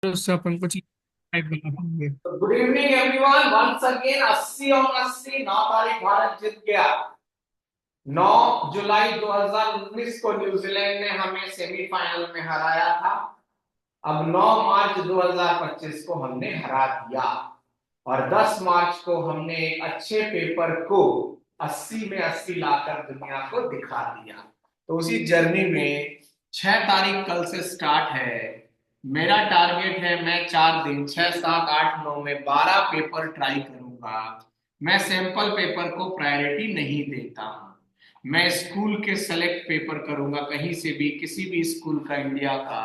उससे अपन कुछ टाइप बना पाएंगे। Good evening everyone, once again 80 और 80 9 तारीख भारत जीत गया। 9 जुलाई 2019 को न्यूजीलैंड ने हमें सेमीफाइनल में हराया था। अब 9 मार्च 2025 को हमने हरा दिया और 10 मार्च को हमने एक अच्छे पेपर को 80 में 80 लाकर दुनिया को दिखा दिया। तो उसी जर्नी में 6 तारीख कल से स्टार्ट है। मेरा टारगेट है मैं 4 दिन 6 7 8 9 में 12 पेपर ट्राई करूंगा। मैं सैंपल पेपर को प्रायोरिटी नहीं देता हूं। मैं स्कूल के सेलेक्ट पेपर करूंगा, कहीं से भी किसी भी स्कूल का इंडिया का,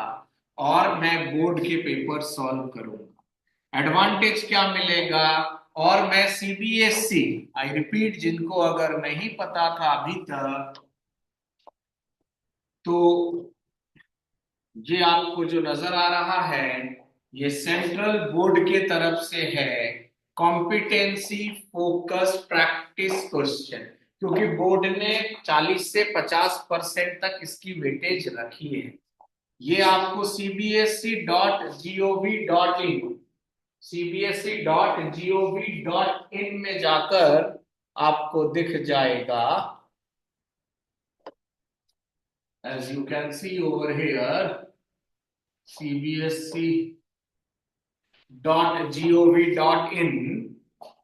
और मैं बोर्ड के पेपर सॉल्व करूंगा। एडवांटेज क्या मिलेगा? और मैं सीबीएसई, आई रिपीट, जिनको अगर नहीं पता था अभी तक, तो ये आपको जो नजर आ रहा है ये सेंट्रल बोर्ड के तरफ से है। कॉम्पिटेंसी फोकस प्रैक्टिस क्वेश्चन, क्योंकि बोर्ड ने 40 से 50% तक इसकी वेटेज रखी है। ये आपको cbsc.gov.in में जाकर आपको दिख जाएगा। as you can see over here, cbsc.gov.in,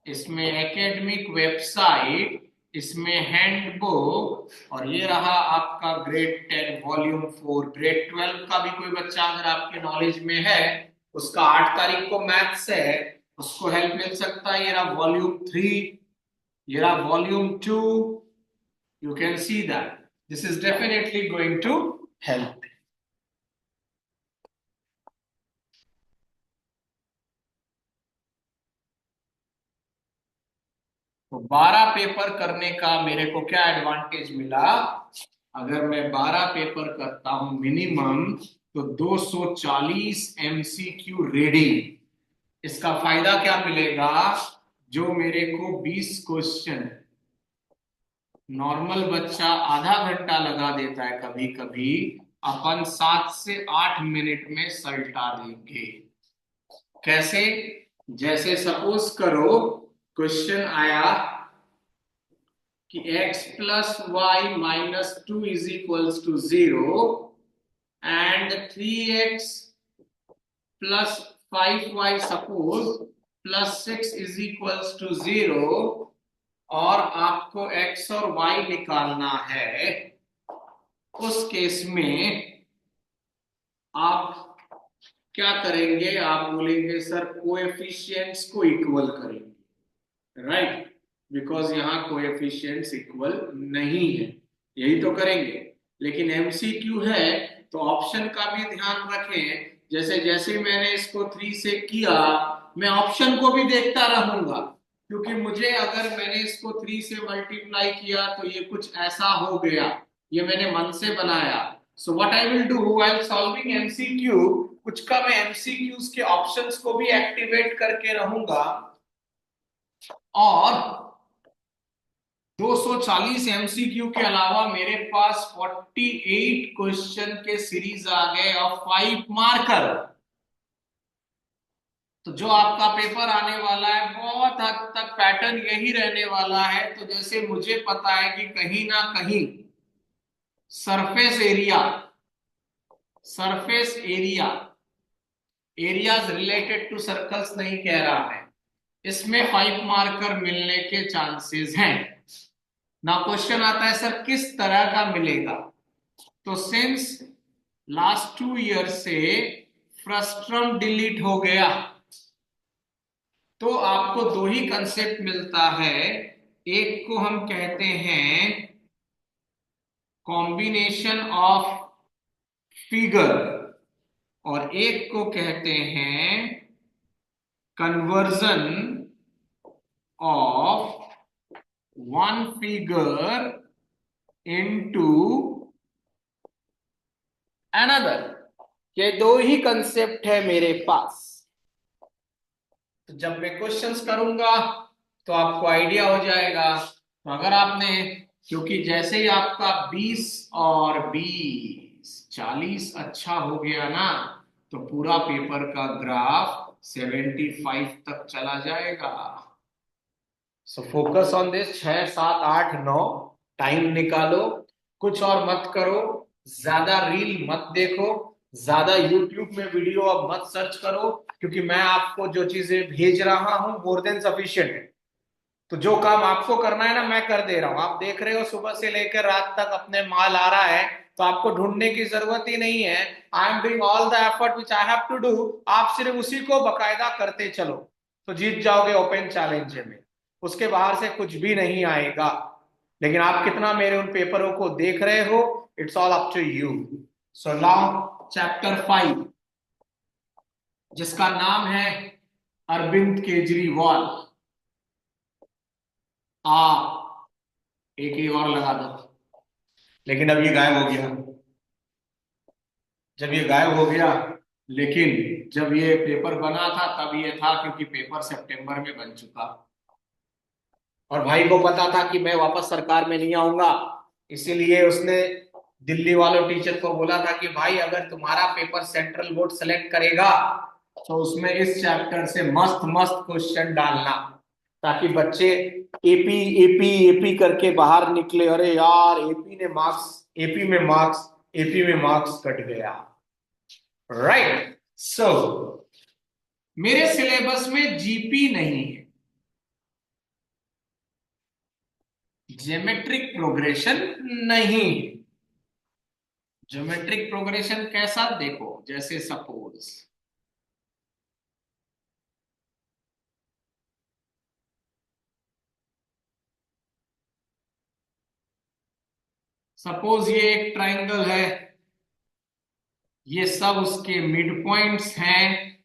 इसमें एकेडमिक वेबसाइट, इसमें हैंडबुक, और ये रहा आपका ग्रेड 10 वॉल्यूम 4। ग्रेड 12 का भी कोई बच्चा अगर आपके नॉलेज में है, उसका 8 तारीख को मैथ्स है, उसको हेल्प मिल सकता है। ये रहा वॉल्यूम 3, ये रहा volume 2। You can see that this is definitely going to help. तो 12 पेपर करने का मेरे को क्या एडवांटेज मिला? अगर मैं 12 पेपर करता हूं मिनिमम, तो 240 एमसीक्यू रीडिंग। इसका फायदा क्या मिलेगा? जो मेरे को 20 क्वेश्चन नॉर्मल बच्चा आधा घंटा लगा देता है कभी कभी, अपन 7 से 8 मिनट में सल्टा देंगे। कैसे? जैसे सपोज करो क्वेश्चन आया कि x+y-2 = 0 and 3x plus 5y suppose +6 = 0, और आपको x और y निकालना है। उस केस में आप क्या करेंगे? आप बोलेंगे सर कोएफिशिएंट्स को इक्वल करेंगे, राइट? बिकॉज यहाँ कोएफिशिएंट्स इक्वल नहीं है, यही तो करेंगे। लेकिन एमसीक्यू है तो ऑप्शन का भी ध्यान रखें। जैसे जैसे मैंने इसको 3 से किया, मैं ऑप्शन को भी देखता रहूंगा, क्योंकि मुझे अगर मैंने इसको 3 से मल्टीप्लाई किया तो ये कुछ ऐसा हो गया, ये मैंने मन से बनाया। So what I will do while solving MCQ, कुछ का मैं एमसीक्यूज के ऑप्शंस को भी एक्टिवेट करके रहूंगा। और 240 एमसीक्यू के अलावा मेरे पास 48 क्वेश्चन के सीरीज आ गए और 5 मार्कर। तो जो आपका पेपर आने वाला है बहुत हद तक पैटर्न यही रहने वाला है। तो जैसे मुझे पता है कि कहीं ना कहीं surface area, surface area, areas related to circles नहीं कह रहा मैं, इसमें 5 मार्कर मिलने के चांसेस हैं। ना क्वेश्चन आता है सर किस तरह का मिलेगा? तो सिंस लास्ट 2 ईयर से फ्रस्ट्रम डिलीट हो गया, तो आपको दो ही कंसेप्ट मिलता है। एक को हम कहते हैं कॉम्बिनेशन ऑफ फिगर, और एक को कहते हैं conversion of one figure into another. ये दो ही कंसेप्ट है मेरे पास। तो जब मैं क्वेश्चंस करूंगा तो आपको आइडिया हो जाएगा। तो अगर आपने, क्योंकि जैसे ही आपका 20 और 20 40 अच्छा हो गया ना, तो पूरा पेपर का ग्राफ 75 तक चला जाएगा। So focus on this, 6 7 8 9, time निकालो, कुछ और मत करो, ज्यादा रील मत देखो, ज्यादा यूट्यूब में वीडियो अब मत सर्च करो, क्योंकि मैं आपको जो चीजें भेज रहा हूं मोर देन सफिशिएंट है। तो जो काम आपको करना है ना, मैं कर दे रहा हूं। आप देख रहे हो सुबह से लेकर रात तक अपने माल आ रहा है, तो आपको ढूंढने की जरूरत ही नहीं है। I am doing all the effort which I have to do, आप सिर्फ उसी को बकायदा करते चलो, तो जीत जाओगे ओपन चैलेंज में। उसके बाहर से कुछ भी नहीं आएगा। लेकिन आप कितना मेरे उन पेपरों को देख रहे हो, it's all up to you. So now chapter 5, जिसका नाम है अरविंद केजरीवाल। आ एक ही और लगा दो। लेकिन अब ये गायब हो गया। जब ये गायब हो गया, लेकिन जब ये पेपर बना था तब ये था, क्योंकि पेपर सितंबर में बन चुका। और भाई को पता था कि मैं वापस सरकार में नहीं आऊंगा, इसीलिए उसने दिल्ली वालों टीचर को बोला था कि भाई अगर तुम्हारा पेपर सेंट्रल बोर्ड सेलेक्ट करेगा तो उसमें इस चैप्टर से मस्त मस्त क्वेश्चन डालना, ताकि बच्चे एपी एपी एपी करके बाहर निकले। अरे यार, एपी ने मार्क्स, एपी में मार्क्स, एपी में मार्क्स कट गया। राइट। सो मेरे सिलेबस में जीपी नहीं है, ज्योमेट्रिक प्रोग्रेशन नहीं। ज्योमेट्रिक प्रोग्रेशन कैसा, देखो, जैसे सपोज ये एक ट्राइंगल है, ये सब उसके मिड पॉइंट्स हैं।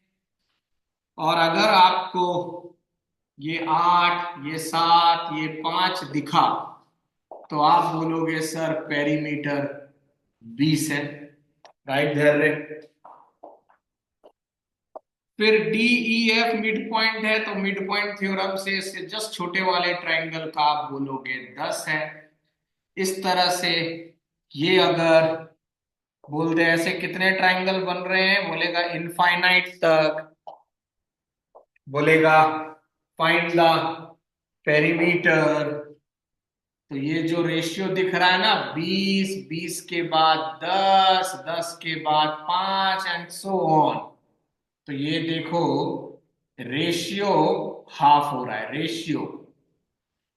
और अगर आपको ये 8, ये 7, ये 5 दिखा, तो आप बोलोगे सर पेरीमीटर 20 है। राइट धैर्य। फिर D E F mid point है, तो मिड पॉइंट थ्योरम से इससे जस्ट छोटे वाले ट्राइंगल का आप बोलोगे 10 है। इस तरह से ये अगर बोल दे ऐसे कितने ट्राइंगल बन रहे हैं, बोलेगा इनफाइनाइट तक, बोलेगा फाइंड द पेरीमीटर। तो ये जो रेशियो दिख रहा है ना, 20, 20 के बाद 10, 10 के बाद 5 एंड सो ऑन, तो ये देखो रेशियो हाफ हो रहा है, रेशियो।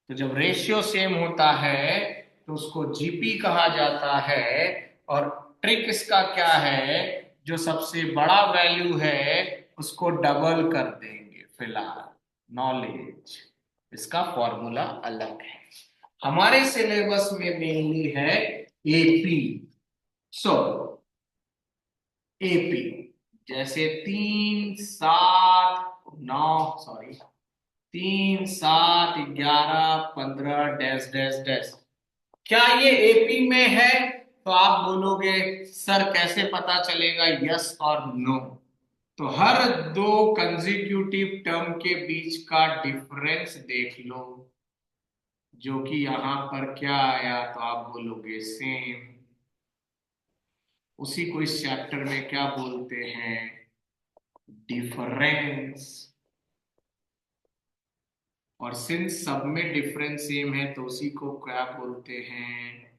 तो जब रेशियो सेम होता है तो उसको जीपी कहा जाता है। और ट्रिक इसका क्या है, जो सबसे बड़ा वैल्यू है उसको डबल कर देंगे फिलहाल। नॉलेज, इसका फॉर्मूला अलग है। हमारे सिलेबस में मेनली है एपी। सो एपी जैसे 3 7 9, सॉरी, 3 7 11 15 डैश डैश डैश, क्या ये एपी में है? तो आप बोलोगे सर कैसे पता चलेगा, यस और नो। तो हर दो कंसेक्यूटिव टर्म के बीच का डिफरेंस देख लो, जो कि यहां पर क्या आया, तो आप बोलोगे सेम। उसी को इस चैप्टर में क्या बोलते हैं, डिफरेंस। और सिंस सब में डिफरेंस सेम है, तो उसी को क्या बोलते हैं,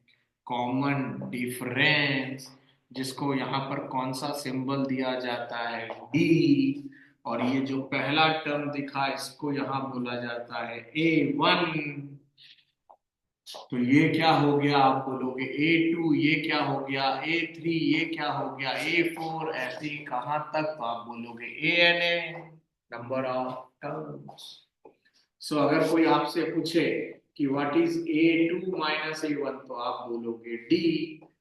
कॉमन डिफरेंस। जिसको यहाँ पर कौन सा सिंबल दिया जाता है, डी। और ये जो पहला टर्म दिखा, इसको यहाँ बोला जाता है A1। तो ये क्या हो गया, आप बोलोगे A2। ये क्या हो गया A3। ये क्या हो गया A4। ऐसे ही कहां तक, तो आप बोलोगे ANA, नंबर ऑफ टर्म्स। सो अगर कोई आपसे पूछे कि what is A2 minus A1, तो आप बोलोगे D।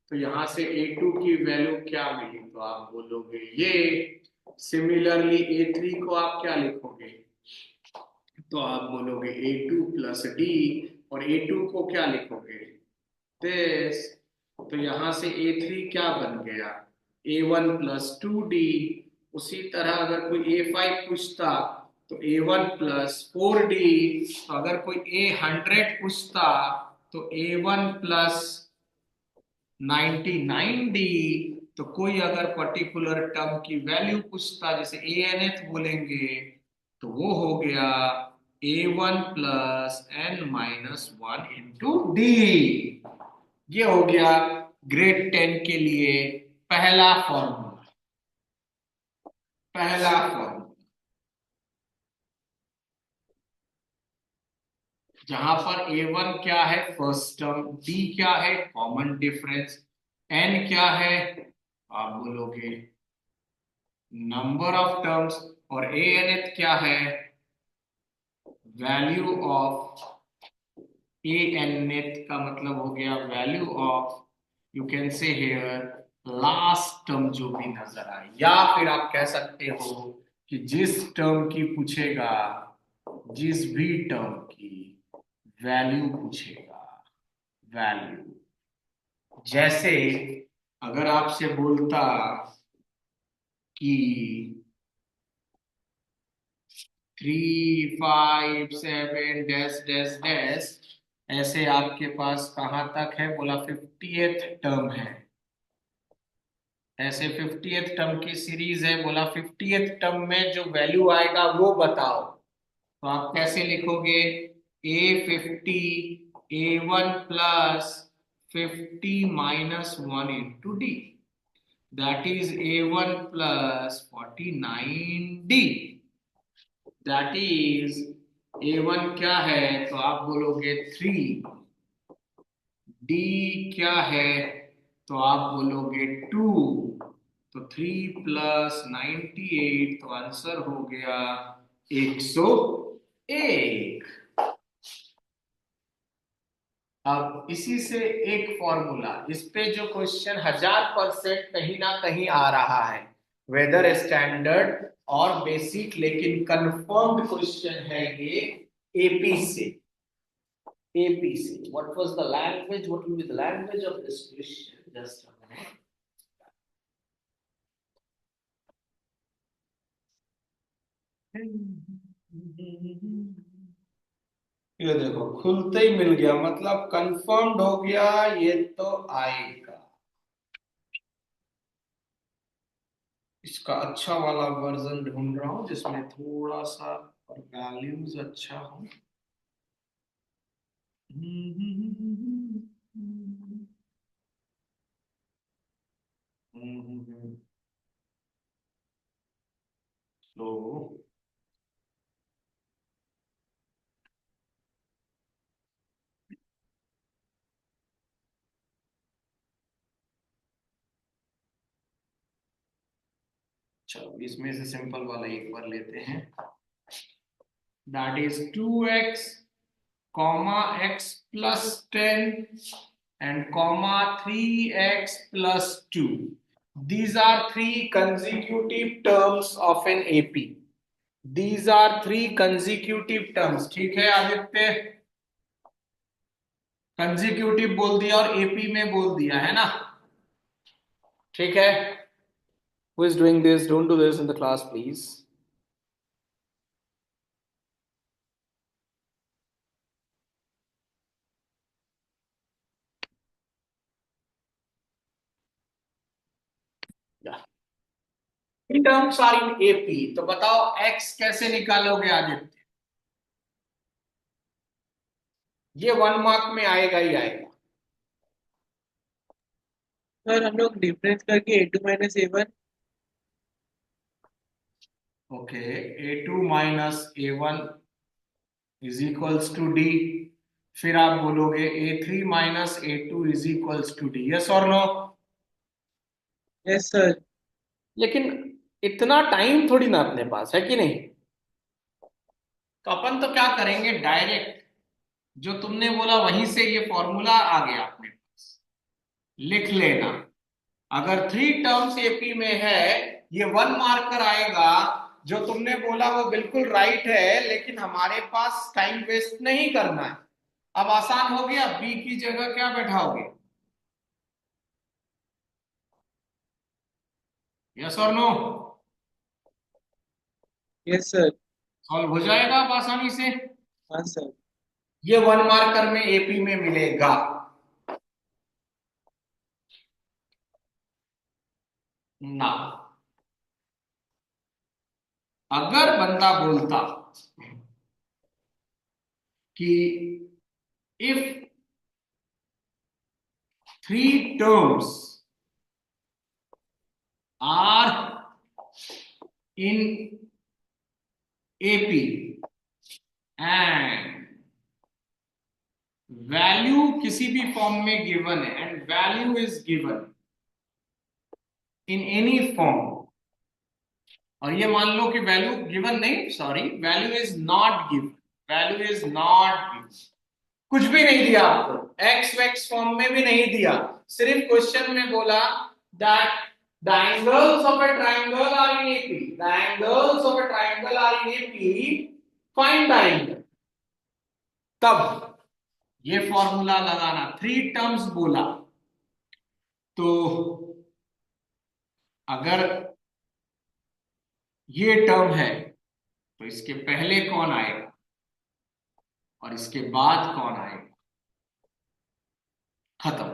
तो यहां से A2 की वैल्यू क्या मिली, तो आप बोलोगे ये। सिमिलरली A3 को आप क्या लिखोगे, तो आप बोलोगे A2 प्लस D। और A2 को क्या लिखोगे, दिस। तो यहां से A3 क्या बन गया, A1 प्लस 2D। उसी तरह अगर कोई A5 पूछता, तो A1 प्लस 4D। तो अगर कोई A100 पूछता, तो A1 प्लस 99D। तो कोई अगर पर्टिकुलर टर्म की वैल्यू पूछता, जैसे ए एन एथ बोलेंगे, तो वो हो गया A1 plus n minus one into d. ये हो गया ग्रेड 10 के लिए पहला फॉर्मूला। पहला फॉर्मूला जहां पर A1 क्या है, फर्स्ट टर्म, D क्या है, कॉमन डिफरेंस, N क्या है, आप बोलोगे नंबर ऑफ टर्म्स, और ए एन एथ क्या है, वैल्यू ऑफ, ए एन एथ का मतलब हो गया value of, you can say here last term जो भी नजर आए, या फिर आप कह सकते हो कि जिस टर्म की पूछेगा, जिस भी टर्म की वैल्यू पूछेगा, वैल्यू, जैसे अगर आपसे बोलता कि 3, 5, 7 डैश डैश डैश, ऐसे आपके पास कहां तक है, बोला 50th टर्म है, ऐसे 50th टर्म की सीरीज है, बोला 50th टर्म में जो वैल्यू आएगा वो बताओ, तो आप कैसे लिखोगे, A50 A1 plus 50 - 1 into D, that is A1 plus 49D, that is A1 क्या है, तो आप बोलोगे 3, D क्या है, तो आप बोलोगे 2, तो 3 + 98, तो आंसर हो गया 101। अब इसी से एक फॉर्मूला, इस पे जो क्वेश्चन 1000% कहीं ना कहीं आ रहा है, वेदर स्टैंडर्ड और बेसिक, लेकिन कंफर्म्ड क्वेश्चन है ये एपी से। APC. What was the language? What will be the language of this question? Just a minute. ये देखो खुलते ही मिल गया, मतलब कंफर्म्ड हो गया, ये तो आएगा। इसका अच्छा वाला वर्जन ढूंढ रहा हूं जिसमें थोड़ा सा वैल्यूज अच्छा हो। तो चलो इसमें से सिंपल वाला एक बार लेते हैं, that is 2x comma x plus 10 and comma 3x plus 2. These are three consecutive terms of an AP. These are three consecutive terms. ठीक है आदित्य, कंजिक्यूटिव बोल दिया और एपी में बोल दिया है ना, ठीक है। Who is doing this? Don't do this in the class, please. Yeah. Terms are in AP, तो बताओ एक्स कैसे निकालोगे आदित्य, ये 1 मार्क में आएगा ही आएगा। सर हम लोग डिफरेंस करके A2 - A1। Okay, A2 - A1 is equals to D, फिर आप बोलोगे A3 - A2 is equals to D, yes और नो। Yes sir. लेकिन इतना टाइम थोड़ी ना अपने पास है कि नहीं, तो अपन तो क्या करेंगे, डायरेक्ट जो तुमने बोला वहीं से ये फॉर्मूला आ गया अपने पास, लिख लेना। अगर 3 टर्म्स एपी में है, ये 1 मार्कर आएगा, जो तुमने बोला वो बिल्कुल राइट है, लेकिन हमारे पास टाइम वेस्ट नहीं करना है। अब आसान हो गया, बी की जगह क्या बैठाओगे, यस और नो, यस सर। सॉल्व हो जाएगा अब आसानी से। हाँ सर। ये 1 मार्कर में एपी में मिलेगा। ना, अगर बंदा बोलता कि if 3 terms are in AP and value किसी भी फॉर्म में गिवन है and value is given in any form, और ये मान लो कि वैल्यू गिवन नहीं, sorry, value is not given, value is not given, कुछ भी नहीं दिया आपको, एक्स वैक्स फॉर्म में भी नहीं दिया, सिर्फ क्वेश्चन में बोला that the angles of a triangle are in AP, the angles of a triangle are in AP, find the angle, तब ये फॉर्मूला लगाना, 3 टर्म्स बोला, तो अगर ये टर्म है तो इसके पहले कौन आएगा और इसके बाद कौन आएगा, खत्म।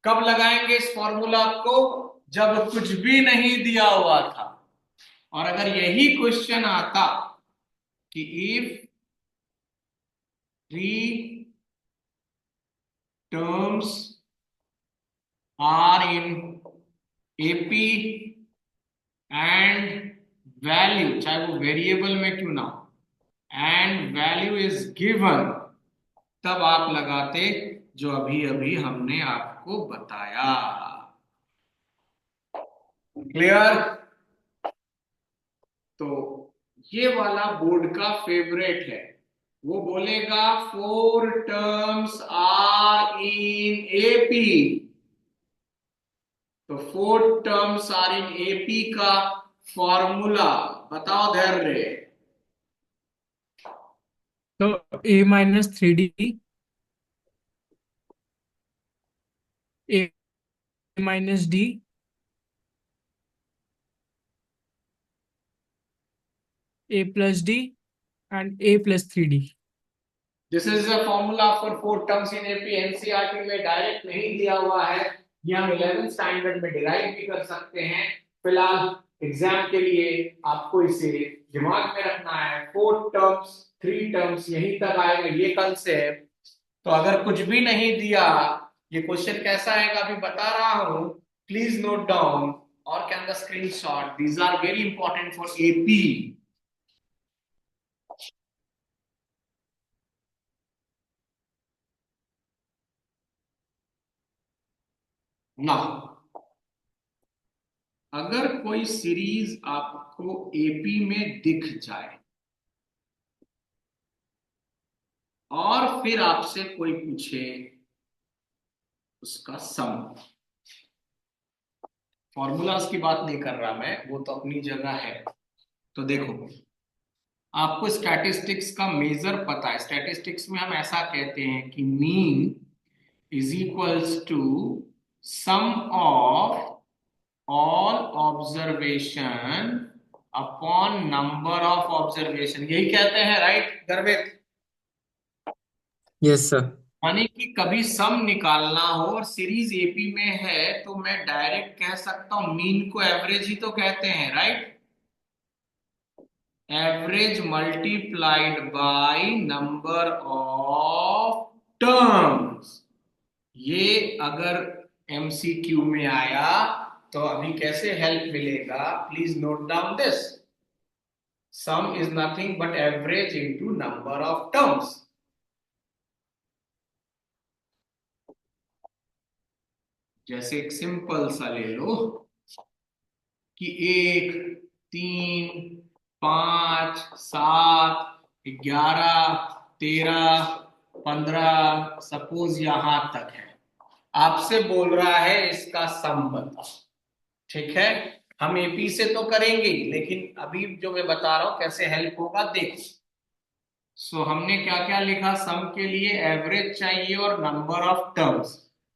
कब लगाएंगे इस फॉर्मूला को, जब कुछ भी नहीं दिया हुआ था, और अगर यही क्वेश्चन आता कि if 3 terms are in AP and value, चाहे वो वेरिएबल में क्यों ना हो, एंड वैल्यू इज गिवन, तब आप लगाते जो अभी अभी हमने आपको बताया। क्लियर? तो ये वाला बोर्ड का फेवरेट है, वो बोलेगा 4 terms आर इन एपी, तो 4 terms आर इन एपी का फॉर्मूला बताओ धैर्य। तो a-3d, a-d, a+d and a+3d। This is a formula for 4 terms in AP, NCERT में डायरेक्ट नहीं दिया हुआ है, ये हम 11th स्टैंडर्ड में डिराइव भी कर सकते हैं। फिलहाल एग्जाम के लिए आपको इसे दिमाग में रखना है, 4 terms 3 terms यहीं तक आएगा ये कंसेप्ट। तो अगर कुछ भी नहीं दिया, ये क्वेश्चन कैसा आएगा अभी बता रहा हूं, प्लीज नोट डाउन और can the screenshot, these are very important for AP. No, अगर कोई सीरीज आपको एपी में दिख जाए और फिर आपसे कोई पूछे उसका सम, फॉर्मूलाज की बात नहीं कर रहा मैं, वो तो अपनी जगह है। तो देखो, आपको स्टैटिस्टिक्स का मेजर पता है, स्टैटिस्टिक्स में हम ऐसा कहते हैं कि mean is equals to sum of all observation upon number of observation, यही कहते हैं राइट गर्वित? Yes sir. यानी कि कभी सम निकालना हो और सीरीज एपी में है तो मैं डायरेक्ट कह सकता हूं मीन को एवरेज ही तो कहते हैं right, average multiplied by number of terms. ये अगर एमसीक्यू में आया तो अभी कैसे हेल्प मिलेगा, please note down this, some is nothing but average into number of terms. जैसे एक सिंपल सा ले लो कि 1 3 5 7 11 13 15 सपोज यहां तक है, आपसे बोल रहा है इसका सम बता। ठीक है, हम एपी से तो करेंगे लेकिन अभी जो मैं बता रहा हूं कैसे हेल्प होगा देखो। सो हमने क्या क्या लिखा, सम के लिए एवरेज चाहिए और नंबर ऑफ टर्म्स।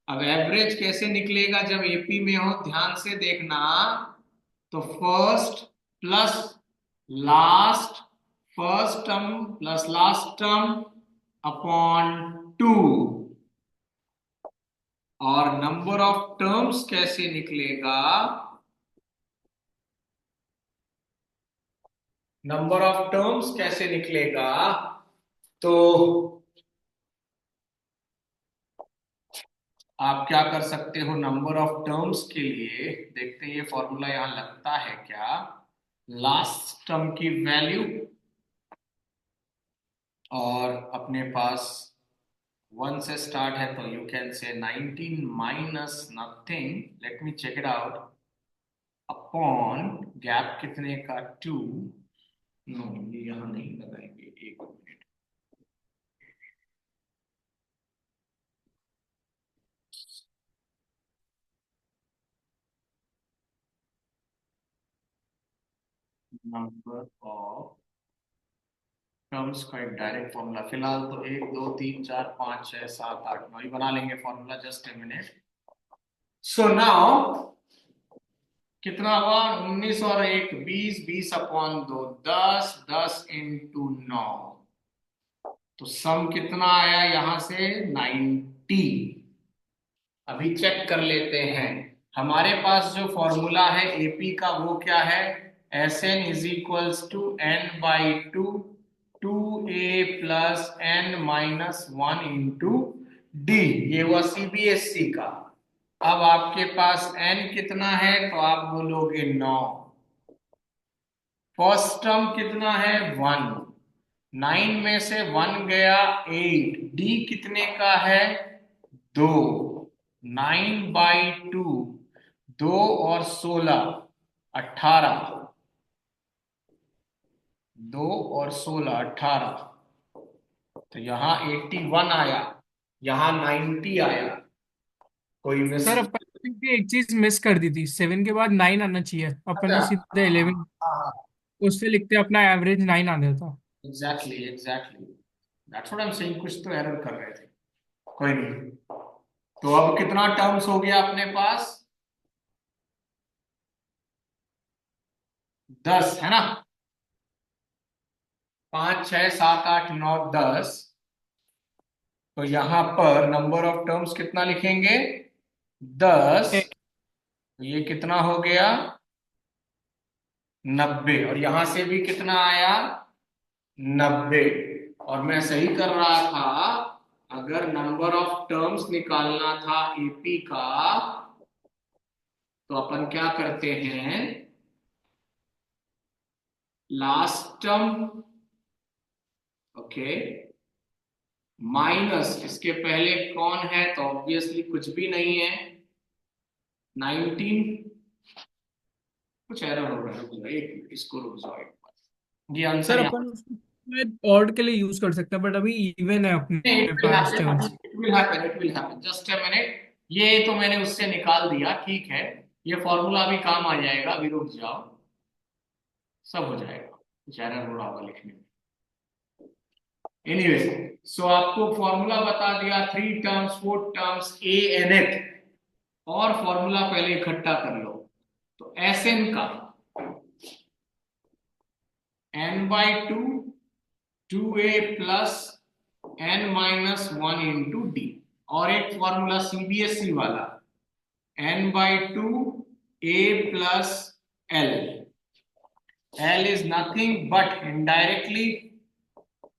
अब एवरेज कैसे निकलेगा जब एपी में हो, ध्यान से देखना, तो first plus last, first term plus last term upon 2, और नंबर ऑफ टर्म्स कैसे निकलेगा, नंबर ऑफ टर्म्स कैसे निकलेगा, तो आप क्या कर सकते हो, नंबर ऑफ टर्म्स के लिए देखते हैं ये फॉर्मूला यहां लगता है क्या, लास्ट टर्म की वैल्यू और अपने पास 1 से स्टार्ट है तो you can say 19 minus nothing, let me check it out, upon gap कितने का 2, नो ये यहां नहीं लगाएंगे, एक मिनट, नंबर ऑफ टर्म्स का एक डायरेक्ट फॉर्मूला, फिलहाल तो 1 2 3 4 5 6 7 8 9 ही बना लेंगे formula, just a minute. So now कितना हुआ, 19 और 1 20, 20 अपॉन 2 10, 10 इंटू 9, तो सम कितना आया यहां से 90। अभी चेक कर लेते हैं, हमारे पास जो फॉर्मूला है एपी का वो क्या है, s n is equals to n by two, 2a plus n minus 1 into d, ये हुआ सीबीएसई का। अब आपके पास n कितना है तो आप बोलोगे 9, फर्स्ट टर्म कितना है 1, 9 में से 1 गया 8, डी कितने का है 2, 9/2, 2 और 16 18, 2 और 16 18, तो यहां 81 आया, यहां 90 आया, कोई मिस, सर अपन ने एक चीज मिस कर दी थी, 7 के बाद 9 आना चाहिए, अपन अच्छा ने सीधे 11 हाँ, उससे लिखते अपना एवरेज 9 आ जाता। Exactly exactly, that's what I am saying, कुछ तो एरर कर रहे थे, कोई नहीं। तो अब कितना टर्म्स हो गया अपने पास, 10 है ना, 5 6 7 8 9 10, तो यहां पर नंबर ऑफ टर्म्स कितना लिखेंगे 10, तो ये कितना हो गया 90, और यहां से भी कितना आया 90, और मैं सही कर रहा था, अगर नंबर ऑफ टर्म्स निकालना था एपी का तो अपन क्या करते हैं, लास्ट टर्म, ओके, माइनस इसके पहले कौन है तो ऑब्वियसली कुछ भी नहीं है 19, कुछ एरर हो रहा है, रुक जाओ, एक मिनट, इसको रुक जाओ एक बार, ये आंसर सर यहाँ, अपन उसको ऑड के लिए यूज कर सकते हैं, बट अभी इवन है अपने it will pass happen, terms. It will happen, it will happen, just a minute, ये तो मैंने उससे निकाल दिया, ठीक है, ये फॉर्मूला भी काम आ जाएगा, अभी रुक जाओ, सब हो जाएगा, कुछ एरर हो रहा होगा लिखने में, एनीवे, सो आपको फॉर्मूला बता दिया, 3 टर्म्स 4 टर्म्स ए एन एथ, और फॉर्मूला पहले इकट्ठा कर लो, तो एस एन का n/2, 2a plus n minus 1 into D, और एक फॉर्मूला सीबीएसई वाला n/2 a plus l, l is nothing but indirectly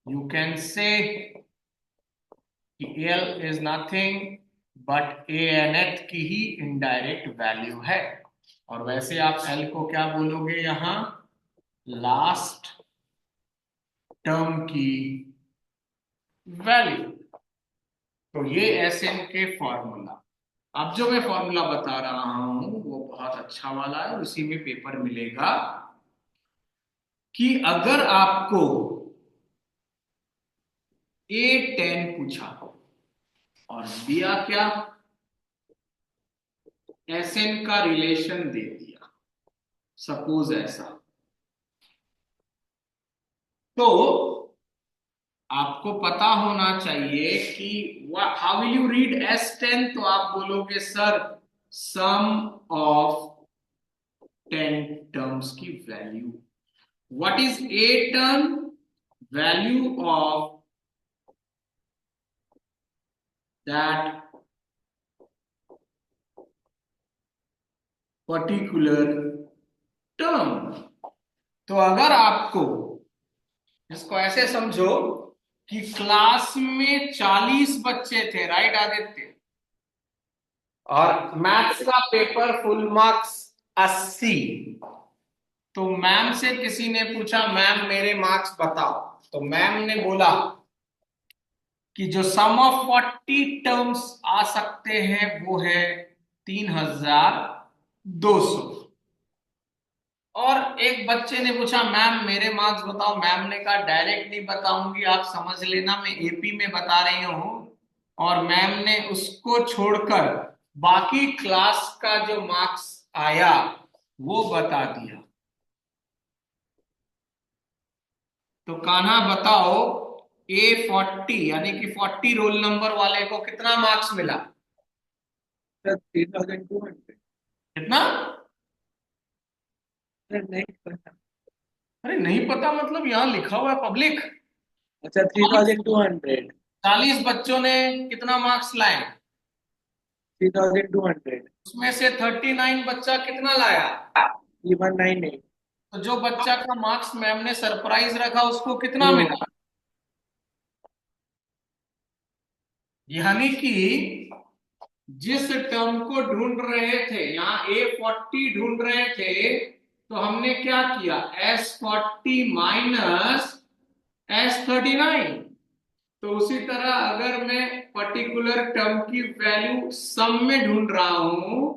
you can say कि l is nothing but a nth की ही इनडायरेक्ट वैल्यू है, और वैसे आप l को क्या बोलोगे यहां, लास्ट टर्म की वैल्यू, तो ये एस एन के फॉर्मूला। अब जो मैं फॉर्मूला बता रहा हूं वो बहुत अच्छा वाला है, उसी में पेपर मिलेगा, कि अगर आपको A10 पूछा और दिया क्या, एस एन का रिलेशन दे दिया, सपोज ऐसा, तो आपको पता होना चाहिए कि how will you read S10, तो आप बोलोगे सर सम ऑफ 10 टर्म्स की value, what is a term, value of that particular term. तो अगर आपको इसको ऐसे समझो कि क्लास में 40 बच्चे थे, राइट आदित्य, और मैथ्स का पेपर फुल मार्क्स 80, तो मैम से किसी ने पूछा मैम मेरे मार्क्स बताओ, तो मैम ने बोला कि जो सम ऑफ 40 टर्म्स आ सकते हैं वो है 3200। और एक बच्चे ने पूछा मैम मेरे मार्क्स बताओ, मैम ने कहा डायरेक्ट नहीं बताऊंगी, आप समझ लेना मैं एपी में बता रही हूं। और मैम ने उसको छोड़कर बाकी क्लास का जो मार्क्स आया वो बता दिया। तो कान्हा बताओ A40 यानी कि 40 रोल नंबर वाले को कितना मार्क्स मिला? सर 3200। कितना? सर नहीं पता। अरे नहीं पता मतलब यहां लिखा हुआ है पब्लिक। अच्छा 3200। 40 बच्चों ने कितना मार्क्स लाए? 3200। उसमें से 39 बच्चा कितना लाया? 3198। तो जो बच्चा का मार्क्स मैम ने सरप्राइज रखा उसको कितना 2। मिला? यानी कि जिस टर्म को ढूंढ रहे थे, यहाँ A40 ढूंढ रहे थे, तो हमने क्या किया, S40 माइनस S39। तो उसी तरह अगर मैं पर्टिकुलर टर्म की वैल्यू सम में ढूंढ रहा हूं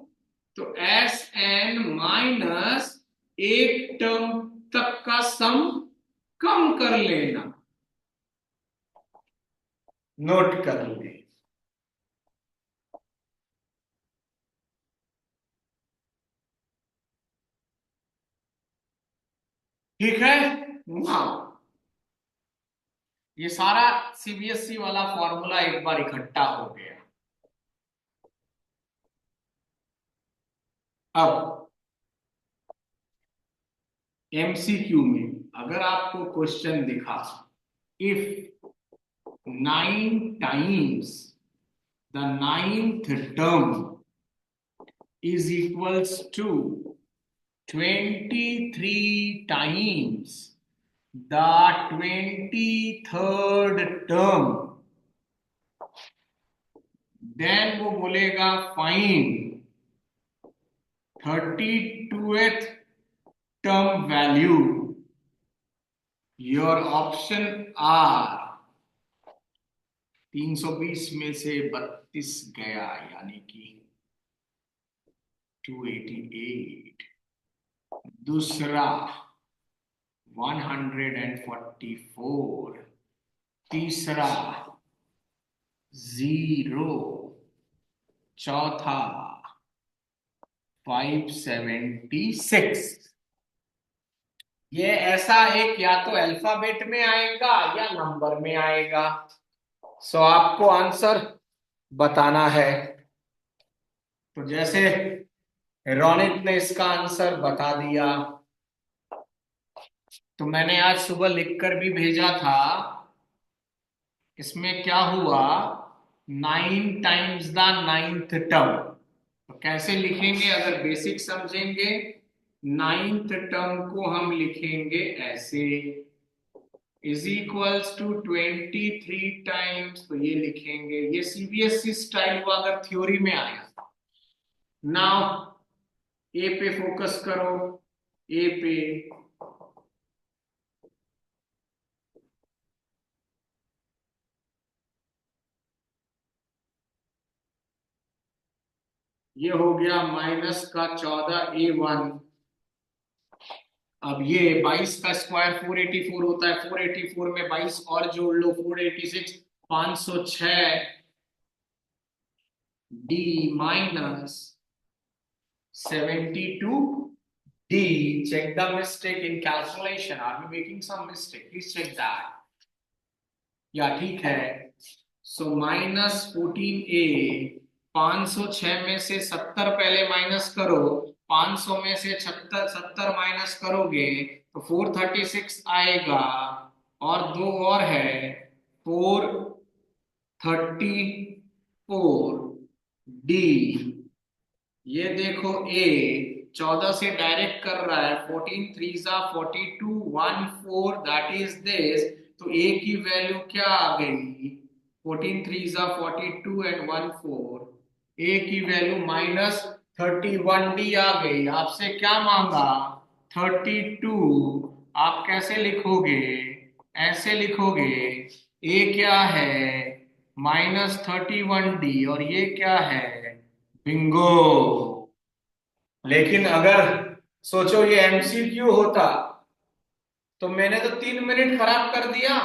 तो SN माइनस एक टर्म तक का सम कम कर लेना, नोट कर ले। ठीक है। हाँ, ये सारा सीबीएसई वाला फॉर्मूला एक बार इकट्ठा हो गया। अब एमसीक्यू में अगर आपको क्वेश्चन दिखा, if 9 times the ninth term is equals to 23 times the 23rd term, then वो बोलेगा find 32th term value। Your option are 320 में से 32 गया यानी कि 288। दूसरा 144। तीसरा 0। चौथा 576। ये ऐसा एक या तो अल्फाबेट में आएगा या नंबर में आएगा। सो आपको आंसर बताना है। तो जैसे रोनित ने इसका आंसर बता दिया, तो मैंने आज सुबह लिखकर भी भेजा था। इसमें क्या हुआ, 9 टाइम्स द नाइन्थ टर्म। तो कैसे लिखेंगे अगर बेसिक समझेंगे? नाइन्थ टर्म को हम लिखेंगे ऐसे, इज इक्वल्स टू 23 टाइम्स, तो ये लिखेंगे, ये सीबीएसई स्टाइल हुआ अगर थ्योरी में आया। नाउ ए पे फोकस करो, ए पे। ये हो गया माइनस का 14A1। अब ये 22 का स्क्वायर 484 होता है, 484 में 22 और जोड़ लो, 486, 506 d minus 72 d. Check the mistake in calculation, are we making some mistake, please check that. या ठीक है। सो माइनस 14A, 506 में से 70 पहले माइनस करो, 500 में से 70 माइनस करोगे तो 436 आएगा, और दो और है 434 डी। ये देखो ए 14 से डायरेक्ट कर रहा है, 14 3 जा 42, 1 4 दैट इज दिस। तो ए की वैल्यू क्या आ गई, 14 3 जा 42 एंड 1 4, ए की वैल्यू -31D आ गई। आपसे क्या मांगा, 32। आप कैसे लिखोगे, ऐसे लिखोगे, ए क्या है -31D और ये क्या है, बिंगो। लेकिन अगर सोचो ये एमसीक्यू होता तो मैंने तो 3 मिनट खराब कर दिया।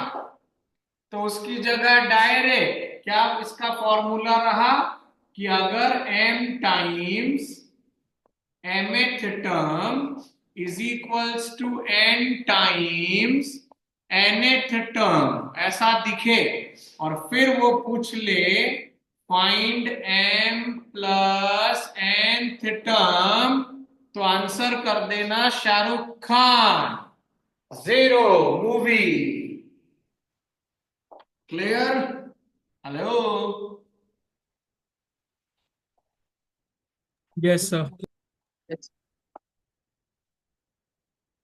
तो उसकी जगह डायरेक्ट क्या इसका फॉर्मूला रहा कि अगर m times mth term is equals to n times nth term ऐसा दिखे और फिर वो पूछ ले find m plus nth term, तो आंसर कर देना Shahrukh Khan, 0 movie. Clear? Hello? Yes sir.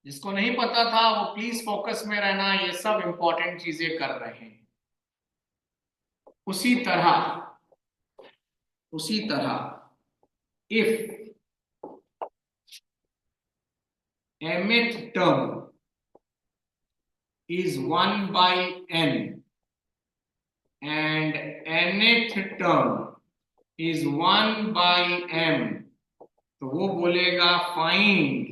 जिसको नहीं पता था वो प्लीज फोकस में रहना, ये सब इंपॉर्टेंट चीजें कर रहे हैं। उसी तरह if mth term is 1 by n and nth term is 1 by m, तो वो बोलेगा फाइंड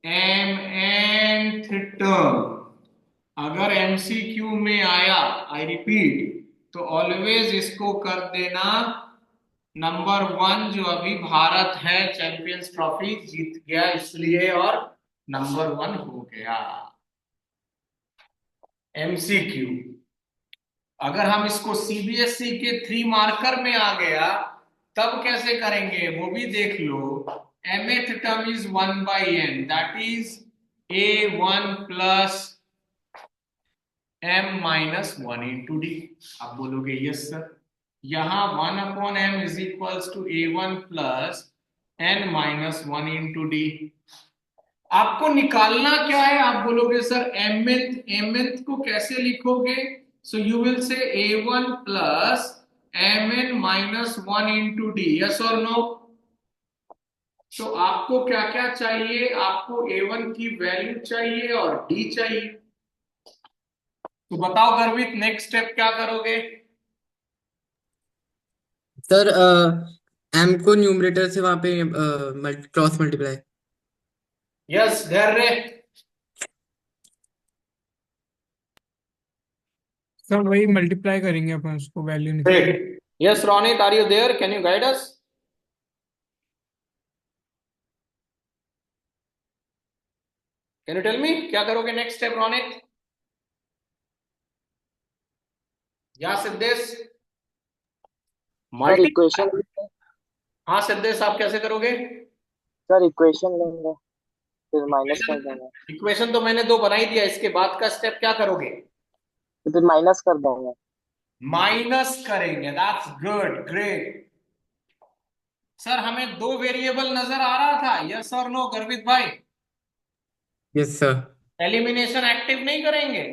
mnth term। अगर एमसीक्यू में आया, आई रिपीट, तो ऑलवेज इसको कर देना नंबर 1, जो अभी भारत है चैंपियंस ट्रॉफी जीत गया इसलिए, और नंबर 1 हो गया एमसीक्यू। अगर हम इसको सीबीएसई के 3 मार्कर में आ गया तब कैसे करेंगे वो भी देख लो। mth term is 1 by n, that is a1 plus m minus 1 into d. आप बोलोगे यस सर, यहां 1 upon m is equals to a1 plus n minus 1 into d. आपको निकालना क्या है, आप बोलोगे सर mth को कैसे लिखोगे, so you will say a1 plus mn minus 1 into D, yes और नो। तो आपको क्या क्या चाहिए, आपको a1 की वैल्यू चाहिए और d चाहिए। तो बताओ गर्वित, नेक्स्ट स्टेप क्या करोगे? सर एम को न्यूमरेटर से वहां पे cross multiply. Yes Dhairya. Sir वही मल्टीप्लाई करेंगे अपन, उसको वैल्यू निकाल। Great. Yes Ronit, are you there, can you guide us? Can you tell me क्या करोगे नेक्स्ट स्टेप रोनित? या सिद्धेश? सर इक्वेशन, हाँ सिद्धेश, आप कैसे करोगे? सर इक्वेशन लेंगे फिर माइनस कर देंगे, इक्वेशन तो मैंने 2 बना ही दिया, इसके बाद का स्टेप क्या करोगे? तो फिर माइनस कर देंगे। माइनस करेंगे, दैट्स गुड, ग्रेट। सर हमें 2 वेरिएबल नजर आ रहा था, यस और नो गर्वित भाई? Yes sir. एलिमिनेशन एक्टिव नहीं करेंगे।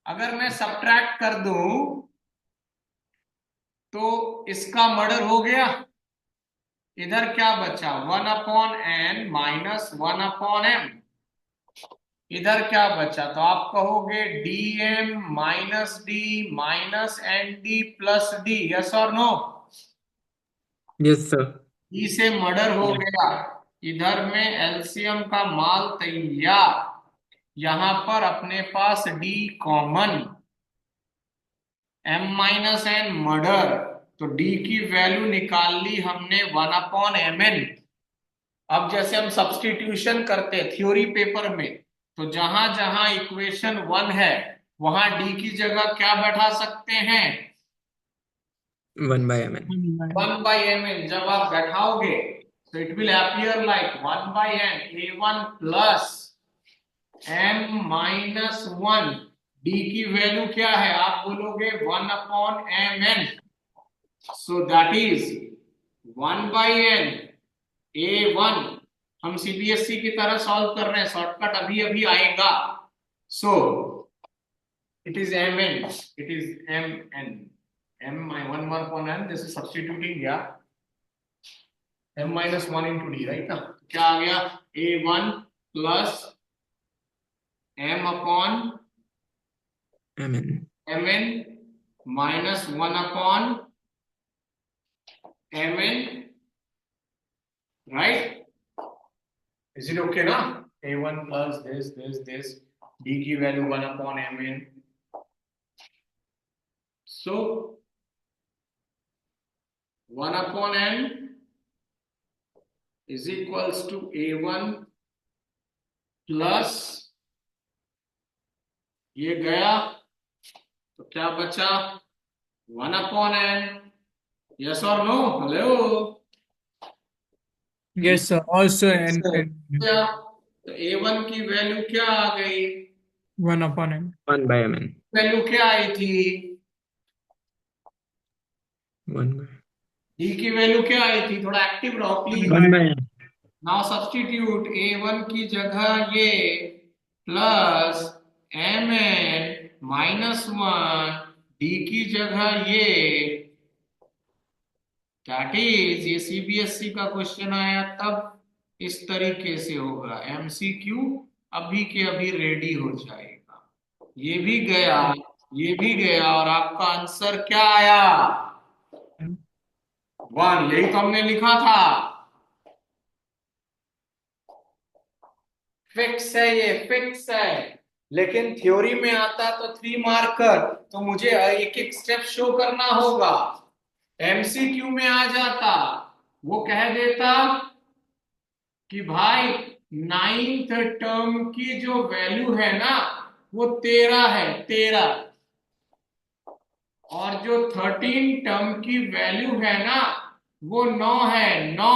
अगर मैं सब्ट्रैक्ट कर दूं तो इसका मर्डर हो गया, इधर क्या बचा 1 upon n minus 1 upon m, इधर क्या बचा, तो आप कहोगे dm minus d minus nd plus d, yes और नो? Yes sir. ई से मर्डर हो गया, इधर में एलसीएम का माल तैयार, यहां पर अपने पास d common, m minus n murder, तो d की वैल्यू निकाल ली हमने 1 अपॉन mn। अब जैसे हम सब्स्टिट्यूशन करते थ्योरी पेपर में, तो जहां जहां इक्वेशन 1 है वहां d की जगह क्या बैठा सकते हैं, 1 by m n. 1 by mn। जब आप बैठाओगे तो it will appear like 1 by n a1 plus m minus 1, d की वैल्यू क्या है, आप बोलोगे 1 upon mn, so that is 1 by n a1 हम सीबीएसई की तरह सॉल्व कर रहे हैं, शॉर्टकट अभी अभी आएगा। सो it is mn, it is mn, m my 1 upon n, this is substituting, yeah, m minus 1 into d, right ना, क्या आ गया, a1 plus m upon mn mn minus 1 upon mn, right? Is it okay ना? a1 plus this d की value 1 upon mn, so 1 upon n is equals to a1 plus ये गया तो क्या बचा, 1 अपॉन एन, यस और no, hello, Yes, sir. Also, Yes, sir. क्या, तो a1 की वैल्यू क्या आ गई, 1/n. 1 by mn वैल्यू क्या आई थी, 1 by d की वैल्यू क्या आई थी, थोड़ा एक्टिव रहो please. 1 by n now substitute a1 की जगह ये प्लस mn माइनस 1, d की जगह ये, दैट इज, ये सीबीएसई का क्वेश्चन आया तब इस तरीके से होगा, एमसीक्यू अभी के अभी रेडी हो जाएगा, ये भी गया, ये भी गया, और आपका आंसर क्या आया, 1, यही तो हमने लिखा था, फिक्स है, ये फिक्स है, लेकिन थ्योरी में आता तो 3 मार्कर, तो मुझे एक एक स्टेप शो करना होगा, एमसीक्यू में आ जाता, वो कह देता कि भाई 9th टर्म की जो वैल्यू है ना वो 13 है, 13, और जो 13 टर्म की वैल्यू है ना वो 9 है, 9,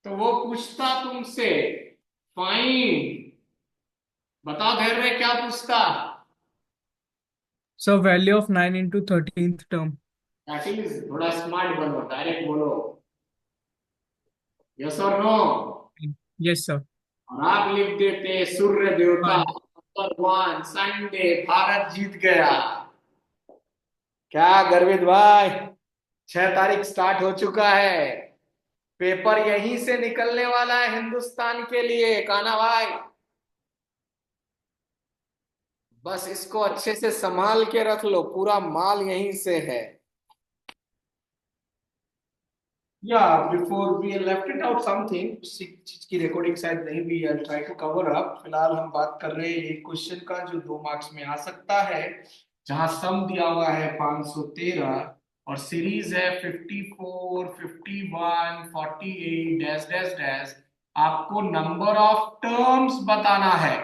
तो वो पूछता तुमसे फाइंड, बताओ धैर्य क्या पूछता, So, value of 9 into 13th term. That is, थोड़ा स्मार्ट बनो, डायरेक्ट बोलो, यस और नो, Yes, sir. और आप लिख देते सूर्य देवता, 1. नंबर 1 संडे, भारत जीत गया, क्या गर्वित भाई, 6 तारीख स्टार्ट हो चुका है, पेपर यहीं से निकलने वाला है हिंदुस्तान के लिए, कान्हा भाई, बस इसको अच्छे से संभाल के रख लो, पूरा माल यहीं से है। या before we left it out something, चीज की रिकॉर्डिंग शायद नहीं भी, I try to cover up, फिलहाल हम बात कर रहे हैं एक क्वेश्चन का जो 2 मार्क्स में आ सकता है, जहां सम दिया हुआ है 513 और सीरीज है 54, 51, 48 डैश डैश डैश, आपको नंबर ऑफ टर्म्स बताना है,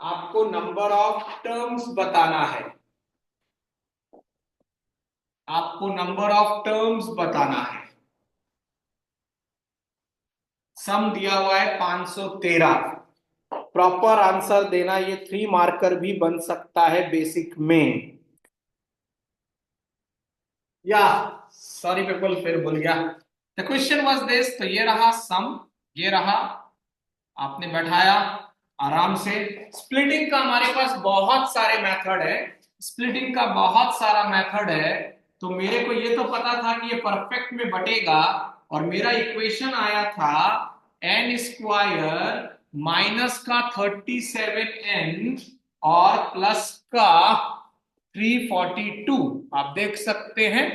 आपको नंबर ऑफ टर्म्स बताना है, आपको नंबर ऑफ टर्म्स बताना है, सम दिया हुआ है 513, प्रॉपर आंसर देना, ये 3 मार्कर भी बन सकता है बेसिक में, या सॉरी पीपल फिर भूल गया, द क्वेश्चन वाज दिस, तो ये रहा सम, ये रहा, आपने बैठाया आराम से, स्प्लिटिंग का हमारे पास बहुत सारे मेथड है, स्प्लिटिंग का बहुत सारा मेथड है, तो मेरे को ये तो पता था कि ये परफेक्ट में बटेगा, और मेरा इक्वेशन आया था n स्क्वायर माइनस का 37n और प्लस का 342, आप देख सकते हैं,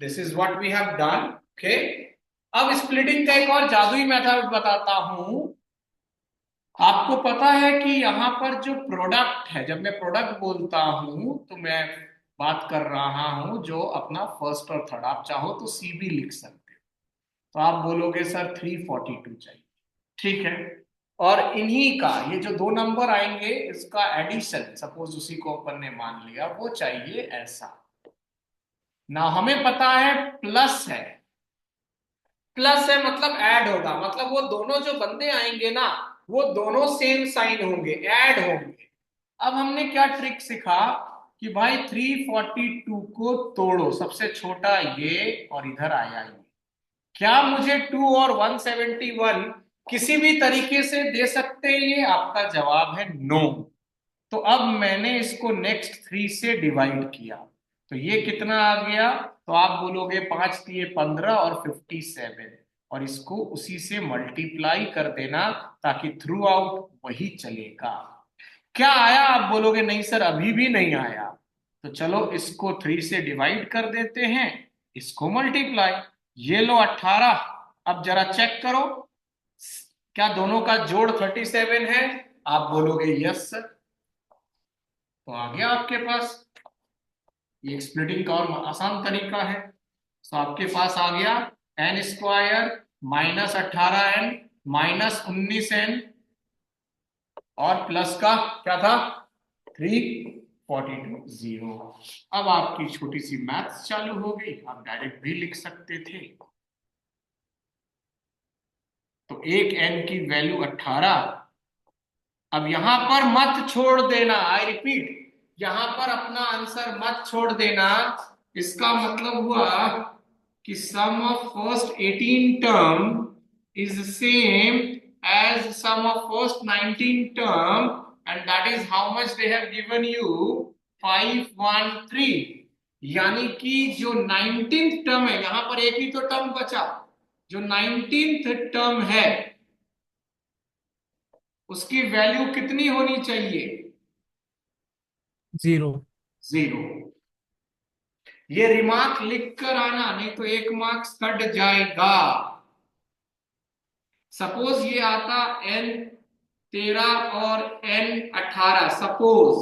this is what we have done, okay. अब स्प्लिटिंग का एक और जादुई मेथड बताता हूं, आपको पता है कि यहां पर जो प्रोडक्ट है, जब मैं प्रोडक्ट बोलता हूं तो मैं बात कर रहा हूं जो अपना फर्स्ट और थर्ड, आप चाहो तो सी भी लिख सकते हो, तो आप बोलोगे सर 342 चाहिए, ठीक है, और इन्हीं का ये जो 2 नंबर आएंगे इसका एडिशन, सपोज उसी को अपन ने मान लिया, वो चाहिए ऐसा ना, हमें पता है प्लस है, प्लस है मतलब ऐड होगा, मतलब वो दोनों जो बंदे आएंगे ना वो दोनों सेम साइन होंगे, ऐड होंगे। अब हमने क्या ट्रिक सीखा कि भाई 342 को तोड़ो, सबसे छोटा ये और इधर आया ये, क्या मुझे 2 और 171 किसी भी तरीके से दे सकते हैं ये? आपका जवाब है नो। तो अब मैंने इसको नेक्स्ट 3 से डिवाइड किया, तो ये कितना आ गया? तो आप बोलोगे 5 दिए 15 और 57, और इसको उसी से मल्टीप्लाई कर देना ताकि थ्रू आउट वही चलेगा। क्या आया? आप बोलोगे नहीं सर अभी भी नहीं आया। तो चलो इसको 3 से डिवाइड कर देते हैं, इसको मल्टीप्लाई। ये लो 18। अब जरा चेक करो, क्या दोनों का जोड़ 37 है? आप बोलोगे यस सर। तो आ गया आपके पास। ये स्प्लिटिंग का और आसान तरीका है। तो आपके पास आ गया N square minus 18n minus 19n और प्लस का क्या था 342 जीरो। अब आपकी छोटी सी मैथ्स चालू हो गई, आप डायरेक्ट भी लिख सकते थे। तो एक n की वैल्यू 18। अब यहां पर मत छोड़ देना, आई रिपीट, यहां पर अपना आंसर मत छोड़ देना। इसका मतलब हुआ कि sum of first 18 term is same as sum of first 19 term, and that is how much they have given you 513। यानी कि जो 19th टर्म है, यहां पर एक ही तो टर्म बचा, जो 19th टर्म है उसकी वैल्यू कितनी होनी चाहिए? 0। 0। ये रिमार्क लिख कर आना, नहीं तो 1 मार्क्स कट जाएगा। सपोज ये आता n13 और n18 सपोज,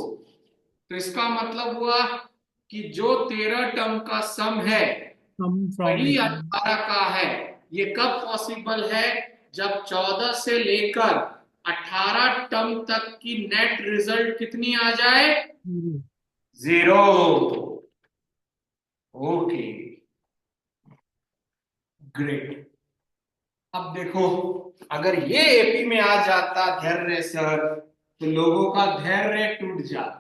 तो इसका मतलब हुआ कि जो 13 टर्म का सम है कम फ्रॉम वही 18। 18 का है। ये कब पॉसिबल है? जब 14 से लेकर 18 टर्म तक की नेट रिजल्ट कितनी आ जाए? 0। Okay, great. अब देखो, अगर ये एपी में आ जाता धैर्य सर, तो लोगों का धैर्य टूट जाता।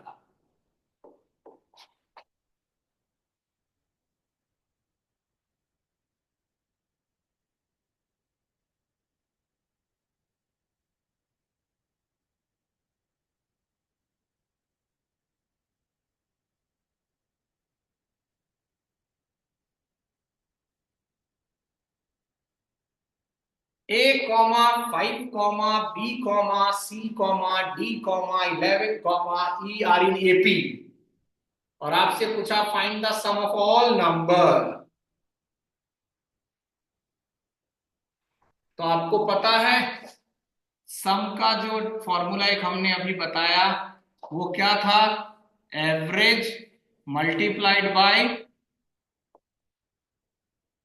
A comma 5 comma B comma C comma D comma 11 comma E are in AP, और आपसे पूछा find the sum of all number. तो आपको पता है सम का जो फॉर्मूला एक हमने अभी बताया वो क्या था? एवरेज मल्टीप्लाइड बाय,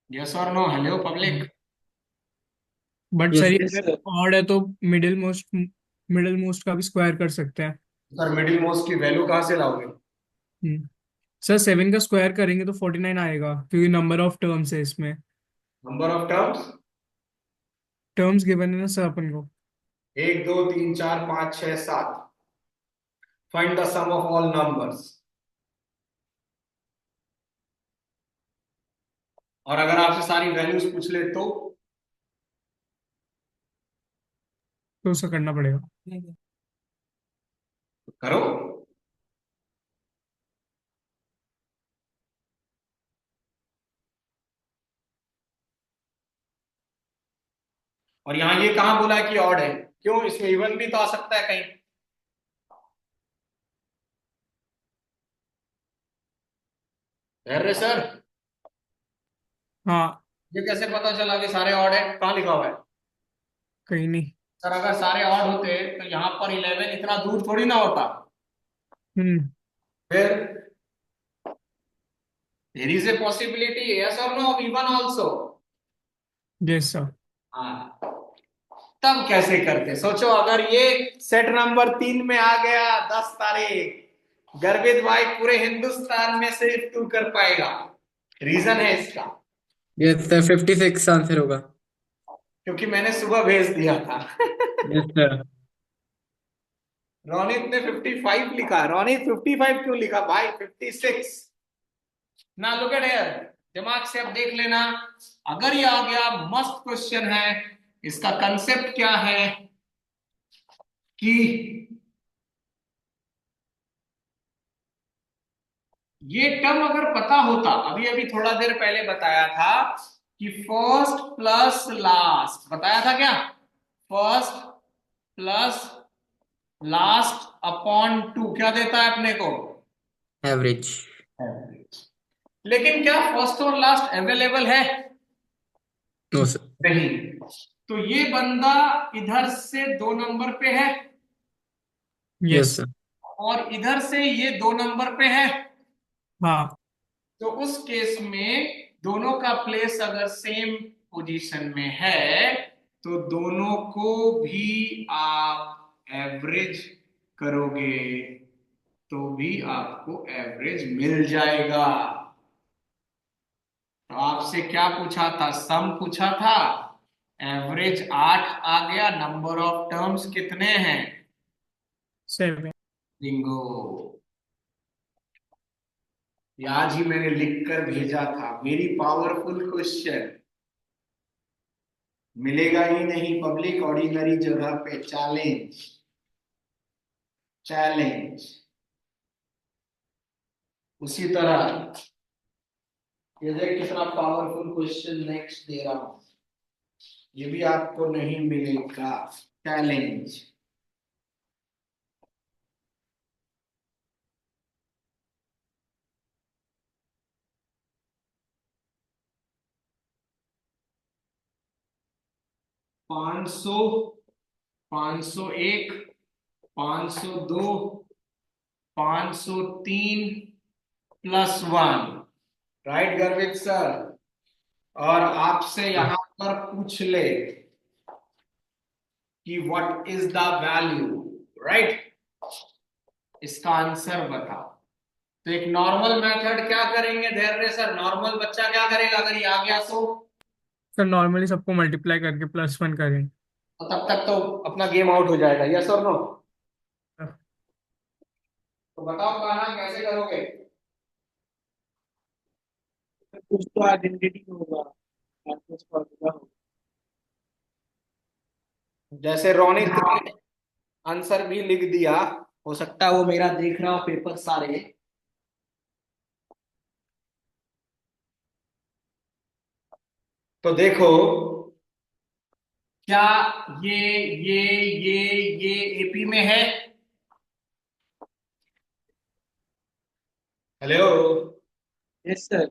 यस और no? Hello public. But yes sir ये यस अगर सर। ऑड है तो मिडिल मोस्ट का भी स्क्वायर कर सकते हैं। सर मिडिल मोस्ट की वैल्यू कहां से लाओगे? हम्म। सर 7 का स्क्वायर करेंगे तो 49 आएगा क्योंकि नंबर ऑफ टर्म्स है इसमें। Number of terms terms given है ना सर अपन को। 1 2 3 4 5 6 7। Find the sum of all numbers. और अगर आपसे सारी वैल्यूज पूछ ले तो तो उसे करना पड़ेगा। करो। और यहां ये कहां बोला कि ऑड है? क्यों? इसमें इवन भी तो आ सकता है कहीं। धैर्य सर, हाँ। ये कैसे पता चला कि सारे ऑड है? कहां लिखा हुआ है? कहीं नहीं। सर अगर सारे ऑड होते तो यहां पर 11 इतना दूर थोड़ी ना होता। हम्म। फिर there is a possibility, yes और no, of even also. Yes sir. हाँ, तब कैसे करते? सोचो अगर ये सेट नंबर 3 में आ गया 10 तारीख, गर्वित भाई पूरे हिंदुस्तान में सिर्फ तू कर पाएगा। रीजन है इसका, यस सर 56 आंसर होगा। क्योंकि मैंने सुबह भेज दिया था। Yes sir. रोनित ने 55 लिखा। रोनित 55 क्यों लिखा भाई? 56 ना। लुक एट हियर, दिमाग से अब देख लेना, अगर ये आ गया मस्त क्वेश्चन है। इसका कंसेप्ट क्या है कि ये टर्म अगर पता होता, अभी अभी थोड़ा देर पहले बताया था कि फर्स्ट प्लस लास्ट, बताया था क्या? First plus last upon two क्या देता है अपने को? एवरेज। एवरेज। लेकिन क्या फर्स्ट और लास्ट अवेलेबल है? No sir. नहीं। तो ये बंदा इधर से 2 नंबर पे है यस यस। सर। और इधर से ये 2 नंबर पे है। हाँ। तो उस केस में दोनों का प्लेस अगर सेम पोजीशन में है तो दोनों को भी आप एवरेज करोगे तो भी आपको एवरेज मिल जाएगा। तो आपसे क्या पूछा था? सम पूछा था। एवरेज 8 आ गया, नंबर ऑफ टर्म्स कितने हैं? 7। बिंगो। ये आज ही मैंने लिख कर भेजा था, वेरी पावरफुल क्वेश्चन। मिलेगा ही नहीं पब्लिक ऑर्डिनरी जगह पे। Challenge, challenge. उसी तरह ये देख कितना पावरफुल क्वेश्चन नेक्स्ट दे रहा हूं, ये भी आपको नहीं मिलेगा। चैलेंज। पांच सौ, 501, 502, 503 +1। राइट गर्वित सर? और आपसे यहां पर पूछ ले कि what is the value, right? इसका आंसर बताओ। तो एक नॉर्मल मेथड क्या करेंगे धैर्य सर? नॉर्मल बच्चा क्या करेगा अगर ये आ गया तो? सर नॉर्मली सबको मल्टीप्लाई करके +1 करें। तो तब तक तो अपना गेम आउट हो जाएगा। यस और नो? तो बताओ कान्हा कैसे करोगे? कुछ तो आइडेंटिटी होगा, कुछ फॉर्मूला होगा। जैसे रोनित ने आंसर भी लिख दिया, हो सकता है वो मेरा देख रहा हो पेपर सारे। तो देखो, क्या ये ये ये एपी में है? हेलो? Yes sir.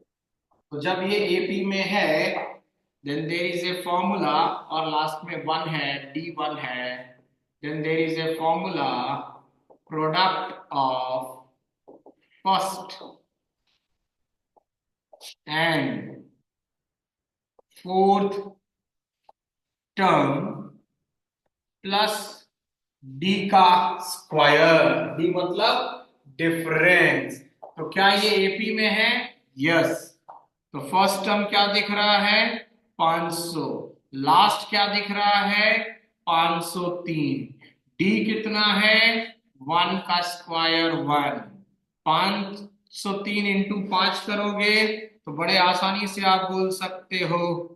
तो जब ये एपी में है then there is a formula, और लास्ट में 1 है, D1 है, then there is a formula product of first and fourth term plus d का स्क्वायर। डी मतलब डिफरेंस। तो क्या ये एपी में है? यस। तो फर्स्ट टर्म क्या दिख रहा है? 500। लास्ट क्या दिख रहा है? 503। डी कितना है? 1 का स्क्वायर 1। 503 इंटू 5 करोगे तो बड़े आसानी से आप बोल सकते हो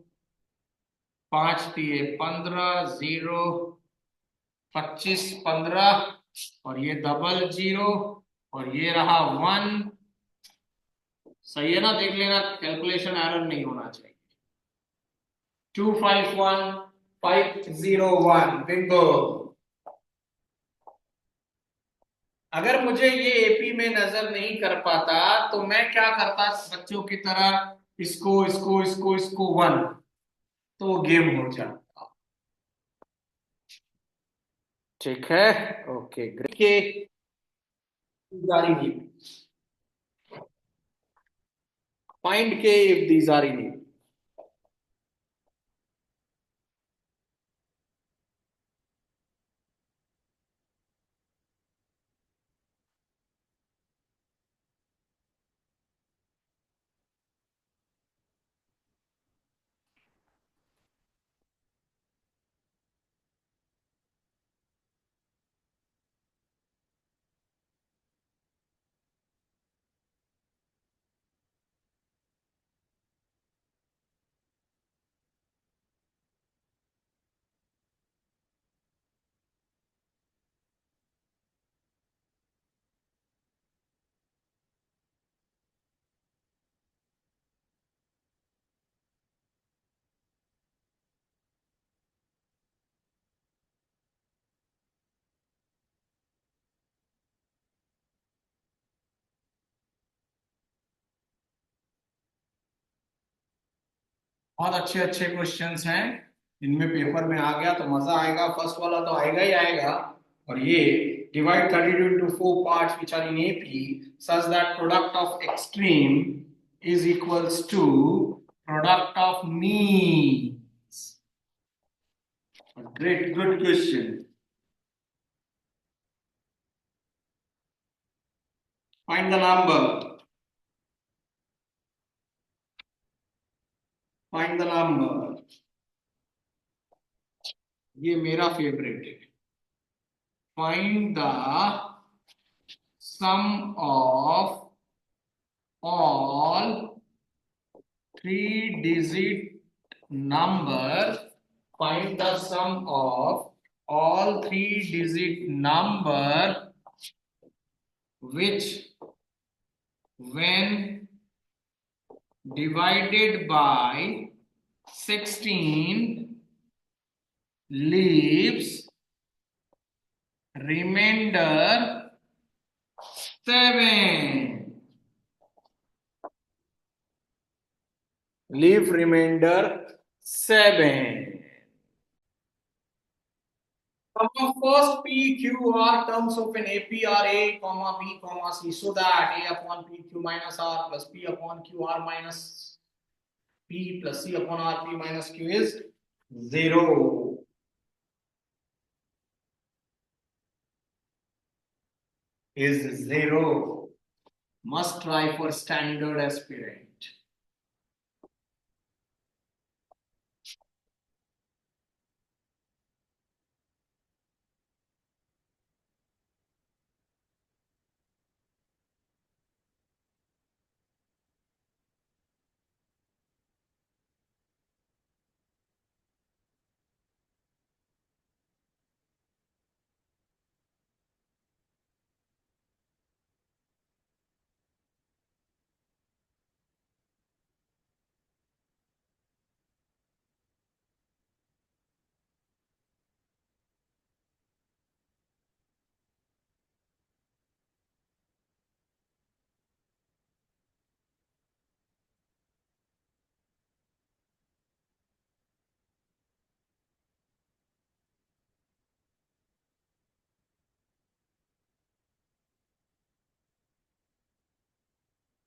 5 दिए 15, 0, 25, 15, और ये डबल 0, और ये रहा 1। सही है ना? देख लेना, कैलकुलेशन एरर नहीं होना चाहिए। 251501 बिंगो। अगर मुझे ये एपी में नजर नहीं कर पाता तो मैं क्या करता बच्चों की तरह? इसको इसको इसको इसको 1, तो वो गेम हो जाता। ठीक है, ओके ग्रेट। जारी नहीं, find k if these are in it. बहुत अच्छे अच्छे क्वेश्चंस हैं, इनमें पेपर में आ गया तो मजा आएगा। फर्स्ट वाला तो आएगा ही आएगा। और ये divide 32 into 4 parts which are in AP such that product of extreme is equals to product of means. Great, good question. Find the number. Find the number. ये मेरा फेवरेट है। Find the sum of all 3-digit number. Find the sum of all 3-digit number which when divided by 16 leaves remainder 7. Leave remainder 7. Sum of first P, Q, R terms of an AP are A, comma B, comma C, so that A upon P, Q minus R plus P upon Q, R minus P plus C upon R, P minus Q is 0. Is 0. Must try for standard aspirant.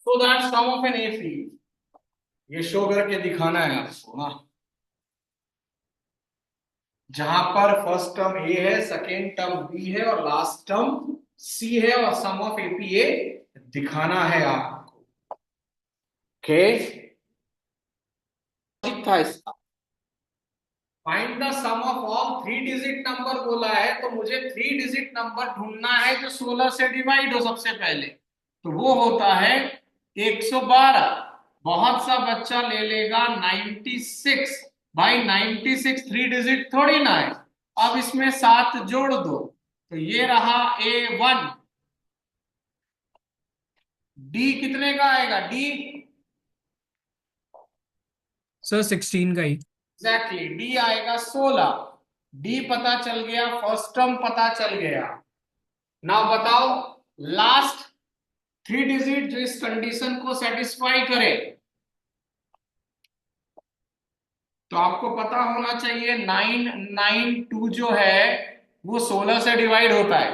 So that sum of an AP, ये show करके दिखाना है आपको। हाँ, जहां पर first term ए है, second term B है और लास्ट टर्म सी है और सम ऑफ एपी ए दिखाना है आपको। ओके, था इसका। Find the sum of all 3-digit number बोला है तो मुझे 3-digit नंबर ढूंढना है जो 16 से डिवाइड हो सबसे पहले, तो वो होता है 112। बहुत सा बच्चा ले लेगा 96। भाई 96 3-digit थोड़ी ना है। अब इसमें 7 जोड़ दो तो ये रहा A1। डी कितने का आएगा? डी सर 16 का ही। एग्जैक्टली, डी आएगा 16। डी पता चल गया, फर्स्ट टर्म पता चल गया। नाउ बताओ लास्ट 3-digit जो इस कंडीशन को सेटिस्फाई करे, तो आपको पता होना चाहिए 992 जो है वो 16 से डिवाइड होता है।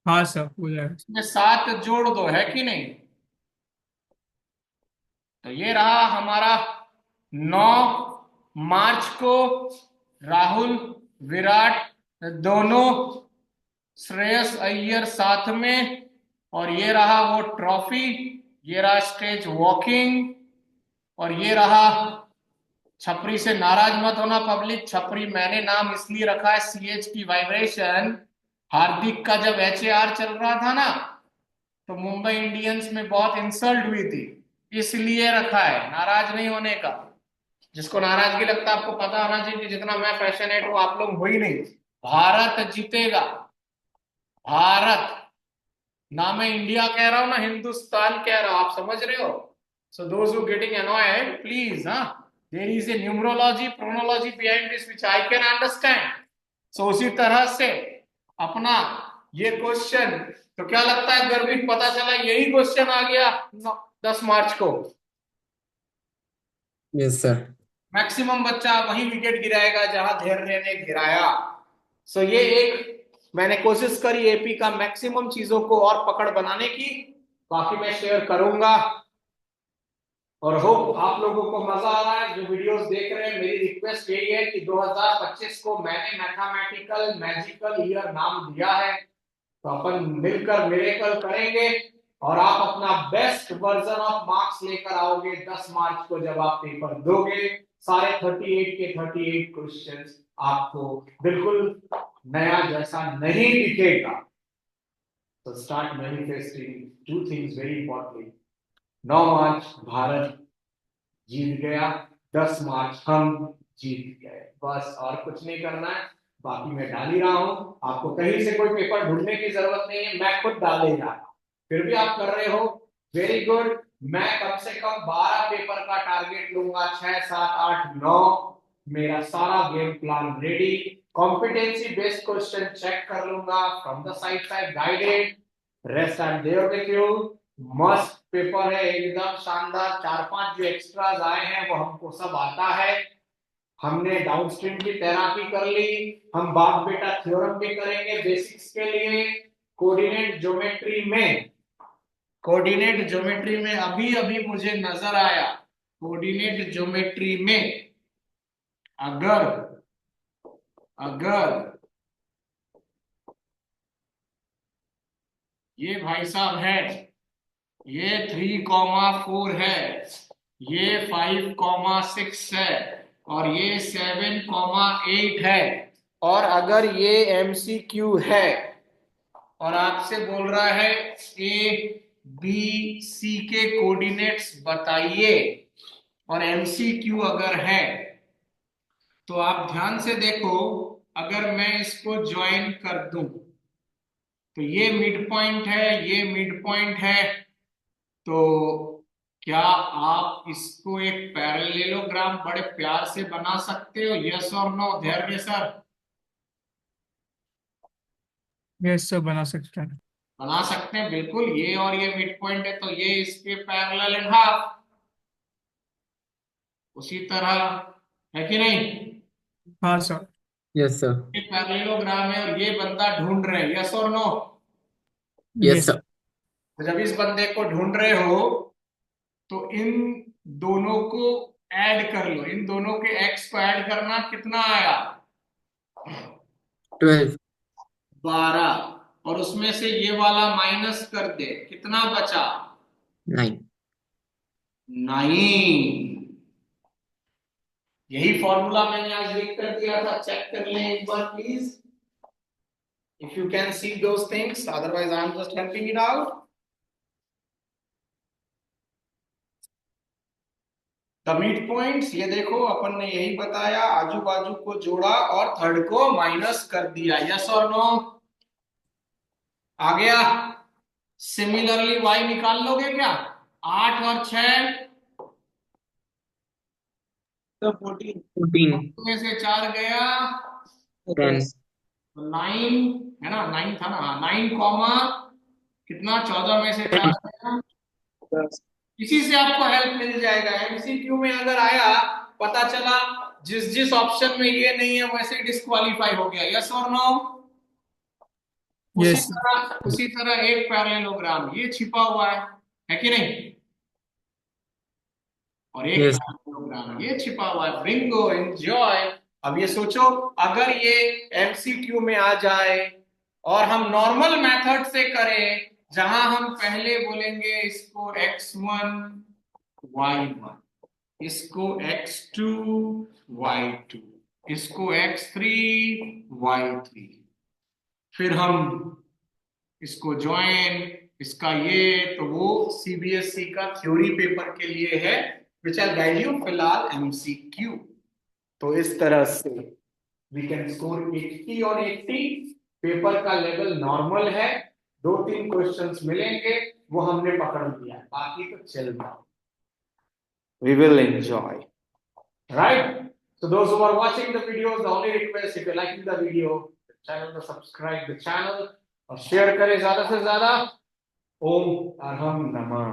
हाँ सर, हो जाएगा। इसमें 7 जोड़ दो, है कि नहीं? तो ये रहा हमारा 9 मार्च को राहुल विराट दोनों, श्रेयस अय्यर साथ में, और ये रहा वो ट्रॉफी, ये रहा स्टेज वॉकिंग, और ये रहा छपरी से नाराज मत होना पब्लिक, छपरी मैंने नाम इसलिए रखा है CH की वाइब्रेशन। हार्दिक का जब HAR चल रहा था ना तो मुंबई इंडियंस में बहुत इंसल्ट हुई थी, इसलिए रखा है, नाराज नहीं होने का। जिसको नाराजगी लगता है आपको पता होना चाहिए कि जितना मैं पैशनेट हूं आप लोग हो ही नहीं। भारत जीतेगा, भारत, ना मैं इंडिया कह रहा हूं ना हिंदुस्तान कह रहा हूं, आप समझ रहे हो? So those who getting annoyed please, there is a numerology chronology behind this which I can understand. सो उसी तरह से अपना ये क्वेश्चन, तो क्या लगता है गर्भित पता चला यही क्वेश्चन आ गया 10 मार्च को? Yes sir. मैक्सिमम बच्चा वही विकेट गिराएगा जहां धैर्य ने गिराया। सो ये एक मैंने कोशिश करी एपी का मैक्सिमम चीजों को और पकड़ बनाने की, बाकी मैं शेयर करूंगा। और होप आप लोगों को मजा आ रहा है जो वीडियोस देख रहे हैं। मेरी रिक्वेस्ट यही है कि 2025 को मैंने मैथमेटिकल मैजिकल ईयर नाम दिया है, तो अपन मिलकर मिरेकल करेंगे और आप अपना बेस्ट वर्जन ऑफ मार्क्स लेकर आओगे 10 मार्च को जब आप पेपर दोगे। सारे 38 के 38 क्वेश्चंस आपको बिल्कुल नया जैसा नहीं दिखेगा। तो start manifesting two things very important. 9 मार्च भारत जीत गया, 10 मार्च हम जीत गए, बस और कुछ नहीं करना है। बाकी मैं डाल ही रहा हूं, आपको कहीं से कोई पेपर ढूंढने की जरूरत नहीं है, मैं खुद डाल ही रहा हूं। फिर भी आप कर रहे हो, वेरी गुड। मैं कम से कम 12 पेपर का टारगेट लूंगा, 6 7 8 9। मेरा सारा game plan ready, competency based question check कर लूंगा from the site I guided. Rest I am there with you. मस्त पेपर है, एकदम शानदार। 4-5 जो एक्स्ट्राज आए हैं वो हमको सब आता है। हमने डाउनस्ट्रीम की तैराकी कर ली, हम बाप बेटा थ्योरम भी करेंगे बेसिक्स के लिए। कोऑर्डिनेट ज्योमेट्री में, कोऑर्डिनेट ज्योमेट्री में अभी अभी मुझे नजर आया, कोऑर्डिनेट ज्योमेट्री में अगर अगर ये भाई साहब है, ये 3,4 है, ये 5,6 है और ये 7,8 है, और अगर ये MCQ है और आपसे बोल रहा है ABC के कोऑर्डिनेट्स बताइए और MCQ अगर है, तो आप ध्यान से देखो। अगर मैं इसको ज्वाइन कर दूं तो ये मिड पॉइंट है, ये मिड पॉइंट है, तो क्या आप इसको एक पैरेललोग्राम बड़े प्यार से बना सकते हो? यस और नो धैर्य सर? यस सर, बना सकते हैं। बना सकते हैं बिल्कुल। ये और ये मिड पॉइंट है तो ये इसके पैरेलल एंड हाफ, उसी तरह है कि नहीं? हाँ सर। Yes sir. ये पैरेललोग्राम है और ये बंदा ढूंढ रहे हैं, यस और नो? Yes yes. सर। तो जब इस बंदे को ढूंढ रहे हो तो इन दोनों को ऐड कर लो, इन दोनों के एक्स को ऐड करना, कितना आया? 12। 12। और उसमें से ये वाला माइनस कर दे, कितना बचा? 9। 9। यही फॉर्मूला मैंने आज लिख कर दिया था, चेक कर लें एक बार please, if you can see those things, otherwise I am just helping it out. The mid points, ये देखो अपन ने यही बताया, आजू बाजू को जोड़ा और थर्ड को माइनस कर दिया, यस और नो? आ गया? सिमिलरली y निकाल लोगे क्या? 8 और 6 तो 14 14। में से 4 गया 10। 9 है ना, 9 था ना, 9 कॉमा कितना, 14 में से 4 गया। 10। इसी से आपको हेल्प मिल जाएगा। MCQ में अगर आया, पता चला जिस जिस ऑप्शन में ये नहीं है वैसे डिस्क्वालीफाई हो गया, यस और नो? यस। उसी तरह एक पैरेललोग्राम ये छिपा हुआ है कि नहीं? और एक यस। पैरेललोग्राम ये छिपा हुआ है, बिंगो, एंजॉय। अब ये सोचो, अगर ये MCQ में आ जाए और हम नॉर्मल मेथड से करें, जहां हम पहले बोलेंगे इसको x1 y1, इसको x2 y2, इसको x3 y3, फिर हम इसको ज्वाइन, इसका ये, तो वो CBSE का थ्योरी पेपर के लिए है, विच आई गाइड यू। फिलहाल MCQ। तो इस तरह से वी कैन स्कोर 80 और 80। पेपर का लेवल नॉर्मल है, 2-3 क्वेश्चंस मिलेंगे, वो हमने पकड़ लिया, बाकी तो चल रहा। We will enjoy, right? So those who are watching the videos, the only request, if you're liking the video, the channel to subscribe the channel और शेयर करें ज्यादा से ज्यादा। ओम अरहम नमः।